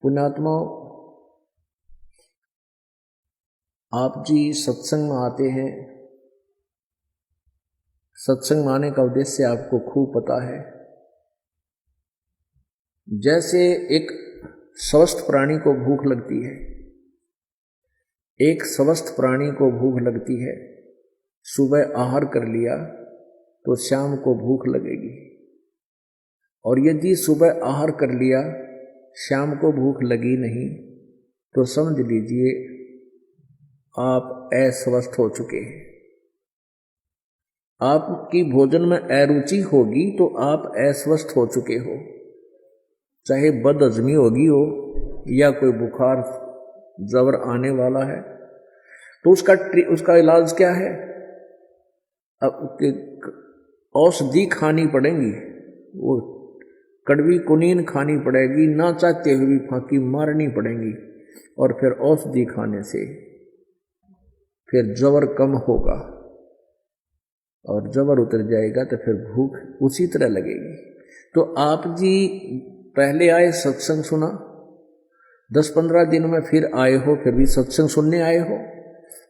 पुण्यात्मा, आप जी सत्संग में आते हैं। सत्संग में आने का उद्देश्य आपको खूब पता है। जैसे एक स्वस्थ प्राणी को भूख लगती है, एक स्वस्थ प्राणी को भूख लगती है, सुबह आहार कर लिया तो शाम को भूख लगेगी, और यदि सुबह आहार कर लिया शाम को भूख लगी नहीं तो समझ लीजिए आप अस्वस्थ हो चुके हैं। आपकी भोजन में अरुचि होगी तो आप अस्वस्थ हो चुके हो, चाहे बदहजमी होगी हो या कोई बुखार जबर आने वाला है। तो उसका इलाज क्या है? अब औषधि खानी पड़ेगी, वो कड़वी कुनीन खानी पड़ेगी, ना चाहते हुए फांकी मारनी पड़ेगी, और फिर औषधि खाने से फिर जबर कम होगा, और जबर उतर जाएगा तो फिर भूख उसी तरह लगेगी। तो आप जी पहले आए, सत्संग सुना, 10-15 दिन में फिर आए हो, फिर भी सत्संग सुनने आए हो।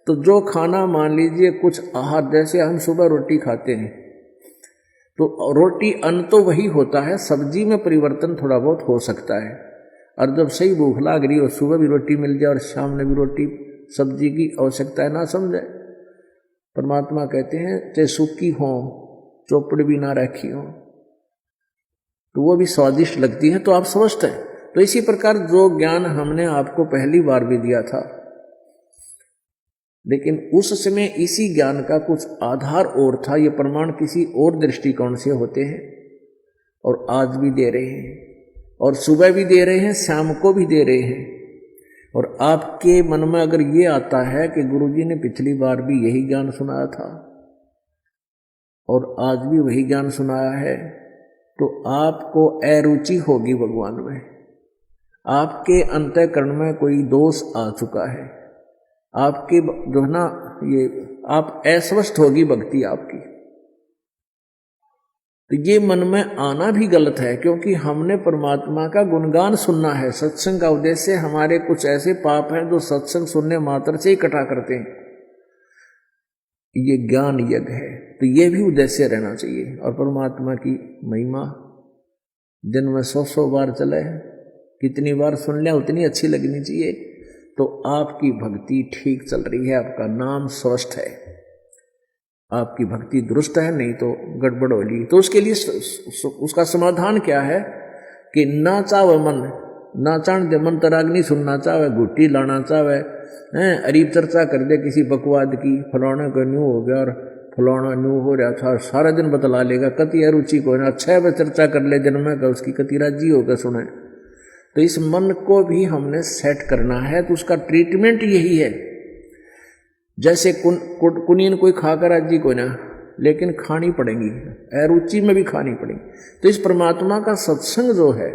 तो जो खाना मान लीजिए कुछ आहार, जैसे हम सुबह रोटी खाते हैं तो रोटी अन्न तो वही होता है, सब्जी में परिवर्तन थोड़ा बहुत हो सकता है। और जब सही भूख लाग रही हो, सुबह भी रोटी मिल जाए और शाम में भी रोटी, सब्जी की आवश्यकता है ना समझे। परमात्मा कहते हैं चाहे सूखी हो, चौपड़ भी ना रखी हो तो वो भी स्वादिष्ट लगती है, तो आप समझते हैं। तो इसी प्रकार जो ज्ञान हमने आपको पहली बार भी दिया था, लेकिन उस समय इसी ज्ञान का कुछ आधार और था, ये प्रमाण किसी और दृष्टिकोण से होते हैं, और आज भी दे रहे हैं, और सुबह भी दे रहे हैं, शाम को भी दे रहे हैं। और आपके मन में अगर ये आता है कि गुरुजी ने पिछली बार भी यही ज्ञान सुनाया था और आज भी वही ज्ञान सुनाया है, तो आपको अरुचि होगी भगवान में, आपके अंतःकरण में कोई दोष आ चुका है, आपके जो है ना ये आप अस्वस्थ होगी भक्ति आपकी। तो ये मन में आना भी गलत है, क्योंकि हमने परमात्मा का गुणगान सुनना है। सत्संग का उद्देश्य हमारे कुछ ऐसे पाप हैं जो सत्संग सुनने मात्र से ही कटा करते हैं, ये ज्ञान यज्ञ है, तो ये भी उद्देश्य रहना चाहिए। और परमात्मा की महिमा दिन में 100 बार चले, कितनी बार सुन लिया उतनी अच्छी लगनी चाहिए। तो आपकी भक्ति ठीक चल रही है, आपका नाम स्वस्थ है, आपकी भक्ति दुरुस्त है, नहीं तो गड़बड़ हो रही। तो उसके लिए उसका समाधान क्या है कि ना चावे मन, ना चाण दे मन तरागनी सुनना चाहे, घुट्टी लाना चाहे, अरीब चर्चा कर दे किसी बकवाद की, फलाना का न्यू हो गया और फलाना न्यू हो रहा था, सारा दिन बतला लेगा, कति अरुचि को ना 6 बजे चर्चा कर ले दिन में, उसकी कति राजी होकर सुने। तो इस मन को भी हमने सेट करना है, तो उसका ट्रीटमेंट यही है। जैसे कुनीन कोई खाकर राजी को ना, लेकिन खानी पड़ेगी, अरुचि में भी खानी पड़ेगी। तो इस परमात्मा का सत्संग जो है,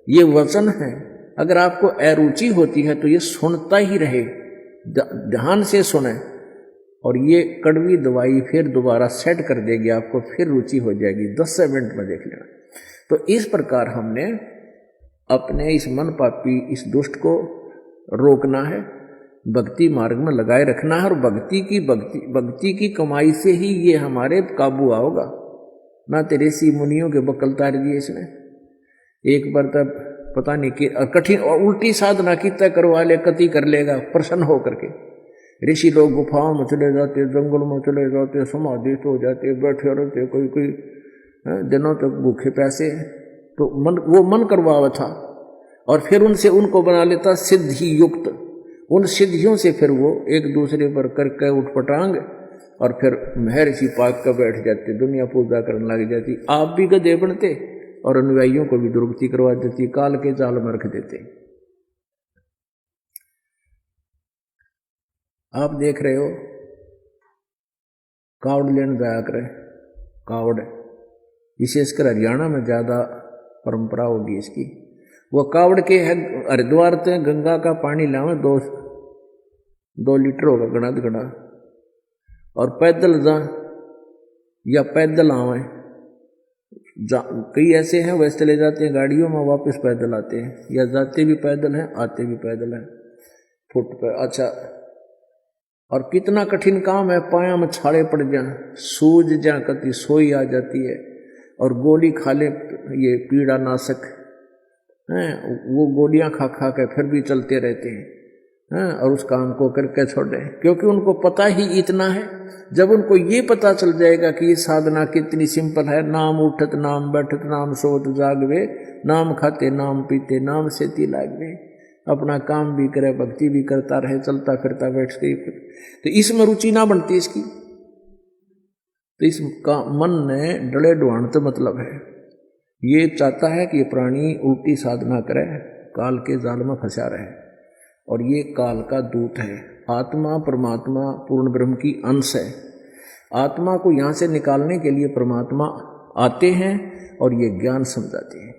ये वचन है, अगर आपको अरुचि होती है तो ये सुनता ही रहे, ध्यान से सुने, और ये कड़वी दवाई फिर दोबारा सेट कर देगी आपको, फिर रुचि हो जाएगी, 10 मिनट में देख लेना। तो इस प्रकार हमने अपने इस मन पापी इस दुष्ट को रोकना है, भक्ति मार्ग में लगाए रखना है, और भक्ति की कमाई से ही ये हमारे काबू आओगा। ना तेरे ऋषि मुनियों के बकल तार दिए इसने, एक बार तब पता नहीं कि कठिन और उल्टी साधना की तय करवा ले, कति कर लेगा प्रसन्न हो करके। ऋषि लोग गुफाओं में चले जाते, जंगल में चले जाते, समाधिस्थ हो जाते, बैठे रहते, कोई दिनों तक भूखे प्यासे, तो वो मन करवावा था, और फिर उनको बना लेता सिद्धि युक्त। उन सिद्धियों से फिर वो एक दूसरे पर करके उठपटांग, और फिर महर्षि पाक का बैठ जाते, दुनिया पूजा करने लग जाती। आप भी गधे बनते और अनुयायियों को भी दुर्गति करवा देती, काल के जाल में रख देते। आप देख रहे हो कावड़ लेने जाया करे, कावड़ विशेषकर हरियाणा में ज्यादा परंपरा होगी इसकी। वो कावड़ के हरिद्वार से गंगा का पानी लावे, 2 लीटर होगा गणा, और पैदल जा या पैदल आवे कई ऐसे हैं वैसे चले जाते हैं गाड़ियों में, वापस पैदल आते हैं, या जाते भी पैदल हैं आते भी पैदल हैं फुट पर। अच्छा, और कितना कठिन काम है, पाया में छाले पड़ जाए, सूज जा कति सोई आ जाती है, और गोली खा ले ये पीड़ा नाशक हैं, वो गोलियां खा खा के फिर भी चलते रहते हैं, और उस काम को करके छोड़े, क्योंकि उनको पता ही इतना है। जब उनको ये पता चल जाएगा कि ये साधना कितनी सिंपल है, नाम उठत नाम बैठत नाम सोत जागवे, नाम खाते नाम पीते नाम सेती लागवे, अपना काम भी करे भक्ति भी करता रहे, चलता फिरता बैठते ही, तो इसमें रुचि ना बनती इसकी, तो इस मन ने डले ढुआणत मतलब है, ये चाहता है कि ये प्राणी उल्टी साधना करे, काल के जाल में फंसा रहे, और ये काल का दूत है। आत्मा परमात्मा पूर्ण ब्रह्म की अंश है। आत्मा को यहाँ से निकालने के लिए परमात्मा आते हैं और ये ज्ञान समझाते हैं।